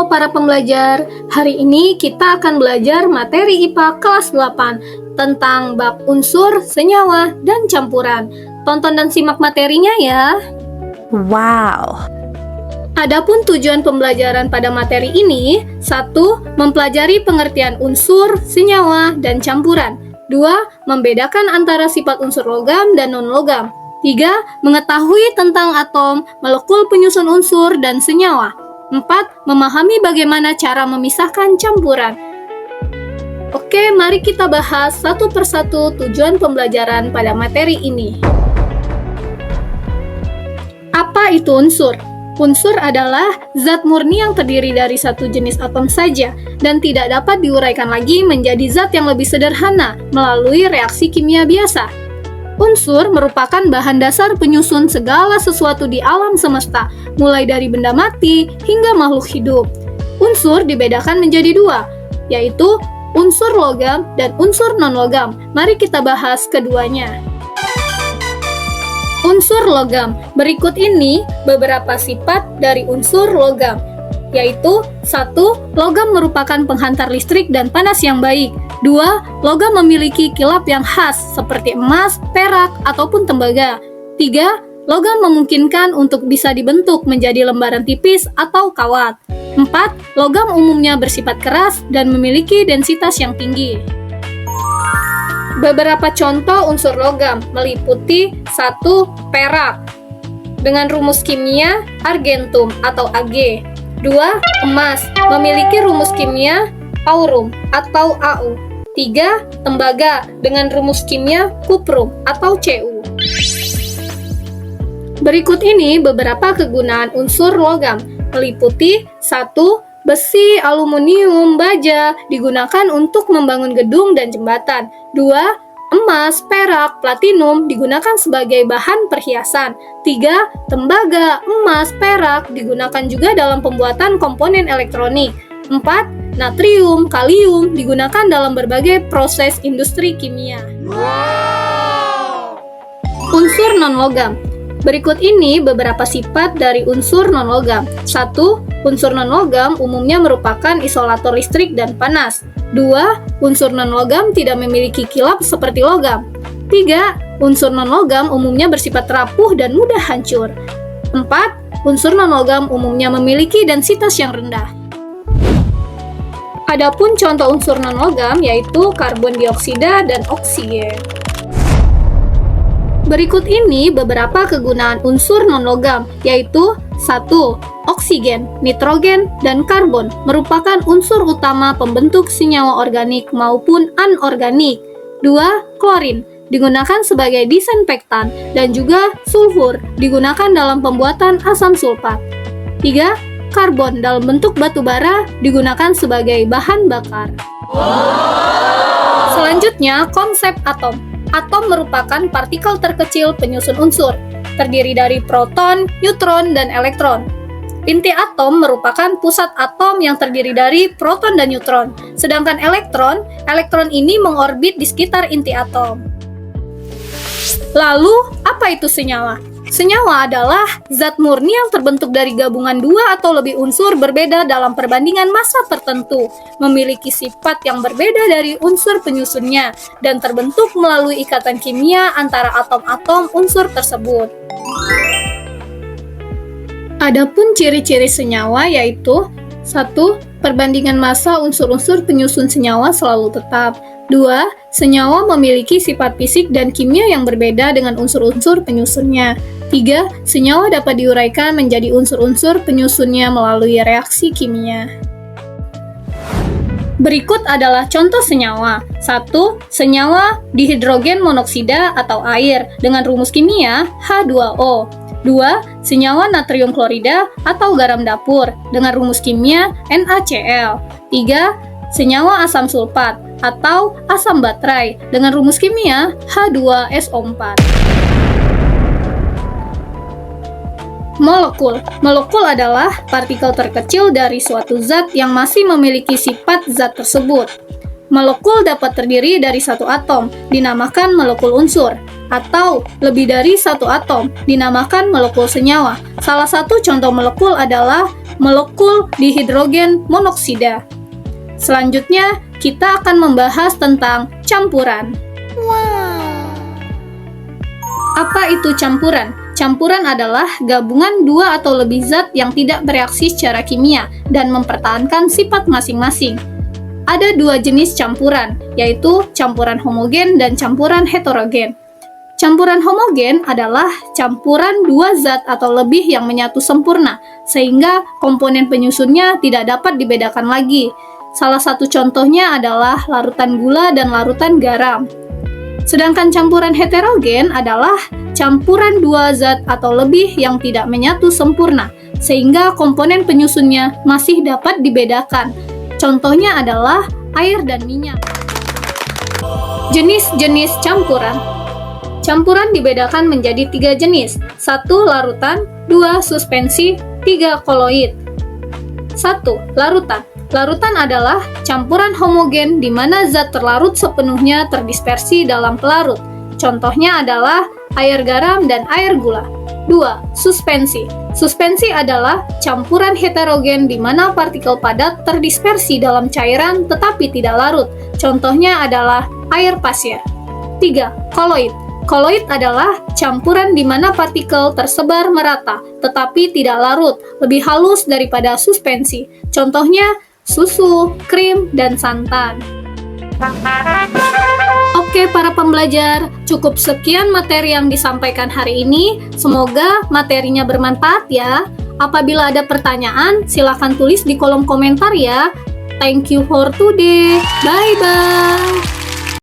para pembelajar, hari ini kita akan belajar materi IPA kelas 8 tentang bab unsur, senyawa, dan campuran. Tonton dan simak materinya ya. Wow. Adapun tujuan pembelajaran pada materi ini, 1. Mempelajari pengertian unsur, senyawa, dan campuran. 2. Membedakan antara sifat unsur logam dan non-logam. 3. Mengetahui tentang atom, molekul penyusun unsur, dan senyawa. 4. Memahami bagaimana cara memisahkan campuran. Oke, mari kita bahas satu persatu tujuan pembelajaran pada materi ini. Apa itu unsur? Unsur adalah zat murni yang terdiri dari satu jenis atom saja dan tidak dapat diuraikan lagi menjadi zat yang lebih sederhana melalui reaksi kimia biasa. Unsur merupakan bahan dasar penyusun segala sesuatu di alam semesta, mulai dari benda mati hingga makhluk hidup. Unsur dibedakan menjadi dua, yaitu unsur logam dan unsur non-logam. Mari kita bahas keduanya. Unsur logam. Berikut ini beberapa sifat dari unsur logam, yaitu 1. Logam merupakan penghantar listrik dan panas yang baik. 2. Logam memiliki kilap yang khas seperti emas, perak, ataupun tembaga. 3. Logam memungkinkan untuk bisa dibentuk menjadi lembaran tipis atau kawat. 4. Logam umumnya bersifat keras dan memiliki densitas yang tinggi. Beberapa contoh unsur logam meliputi 1. Perak dengan rumus kimia argentum atau Ag. 2. Emas memiliki rumus kimia aurum atau Au. 3. Tembaga dengan rumus kimia cuprum atau Cu. Berikut ini beberapa kegunaan unsur logam meliputi 1. Besi, aluminium, baja digunakan untuk membangun gedung dan jembatan. 2. Emas, perak, platinum digunakan sebagai bahan perhiasan. 3. Tembaga, emas, perak digunakan juga dalam pembuatan komponen elektronik. 4. Natrium, kalium digunakan dalam berbagai proses industri kimia. Unsur non-logam. Berikut ini beberapa sifat dari unsur non-logam. 1. Unsur non-logam umumnya merupakan isolator listrik dan panas. 2. Unsur non-logam tidak memiliki kilap seperti logam. 3. Unsur non-logam umumnya bersifat rapuh dan mudah hancur. 4. Unsur non-logam umumnya memiliki densitas yang rendah. Adapun contoh unsur non-logam yaitu karbon dioksida dan oksigen. Berikut ini beberapa kegunaan unsur non-logam, yaitu 1. Oksigen, nitrogen, dan karbon merupakan unsur utama pembentuk senyawa organik maupun anorganik. 2. Klorin digunakan sebagai disinfektan dan juga sulfur digunakan dalam pembuatan asam sulfat. 3. Karbon dalam bentuk batu bara digunakan sebagai bahan bakar. Selanjutnya, konsep atom. Atom merupakan partikel terkecil penyusun unsur, terdiri dari proton, neutron, dan elektron. Inti atom merupakan pusat atom yang terdiri dari proton dan neutron, sedangkan elektron ini mengorbit di sekitar inti atom. Lalu, apa itu senyawa? Senyawa adalah zat murni yang terbentuk dari gabungan dua atau lebih unsur berbeda dalam perbandingan massa tertentu, memiliki sifat yang berbeda dari unsur penyusunnya, dan terbentuk melalui ikatan kimia antara atom-atom unsur tersebut. Adapun ciri-ciri senyawa yaitu 1. Perbandingan massa unsur-unsur penyusun senyawa selalu tetap. 2. Senyawa memiliki sifat fisik dan kimia yang berbeda dengan unsur-unsur penyusunnya. 3. Senyawa dapat diuraikan menjadi unsur-unsur penyusunnya melalui reaksi kimia. Berikut adalah contoh senyawa. 1. Senyawa dihidrogen monoksida atau air dengan rumus kimia H2O. 2. Senyawa natrium klorida atau garam dapur dengan rumus kimia NaCl. 3. Senyawa asam sulfat atau asam baterai dengan rumus kimia H2SO4. Molekul. Molekul adalah partikel terkecil dari suatu zat yang masih memiliki sifat zat tersebut. Molekul dapat terdiri dari satu atom, dinamakan molekul unsur, atau lebih dari satu atom, dinamakan molekul senyawa. Salah satu contoh molekul adalah molekul dihidrogen monoksida. Selanjutnya, kita akan membahas tentang campuran. Apa itu campuran? Campuran adalah gabungan dua atau lebih zat yang tidak bereaksi secara kimia dan mempertahankan sifat masing-masing. Ada dua jenis campuran, yaitu campuran homogen dan campuran heterogen. Campuran homogen adalah campuran dua zat atau lebih yang menyatu sempurna, sehingga komponen penyusunnya tidak dapat dibedakan lagi. Salah satu contohnya adalah larutan gula dan larutan garam. Sedangkan campuran heterogen adalah campuran dua zat atau lebih yang tidak menyatu sempurna, sehingga komponen penyusunnya masih dapat dibedakan. Contohnya adalah air dan minyak. Jenis-jenis campuran. Campuran dibedakan menjadi 3 jenis, 1 larutan, 2 suspensi, 3 koloid. 1. Larutan. Larutan adalah campuran homogen di mana zat terlarut sepenuhnya terdispersi dalam pelarut. Contohnya adalah air garam dan air gula. 2. Suspensi. Suspensi adalah campuran heterogen di mana partikel padat terdispersi dalam cairan tetapi tidak larut. Contohnya adalah air pasir. 3. Koloid. Koloid adalah campuran di mana partikel tersebar merata tetapi tidak larut, lebih halus daripada suspensi. Contohnya susu, krim, dan santan. Oke para pembelajar, cukup sekian materi yang disampaikan hari ini. Semoga materinya bermanfaat ya. Apabila ada pertanyaan, silakan tulis di kolom komentar ya. Thank you for today. Bye-bye.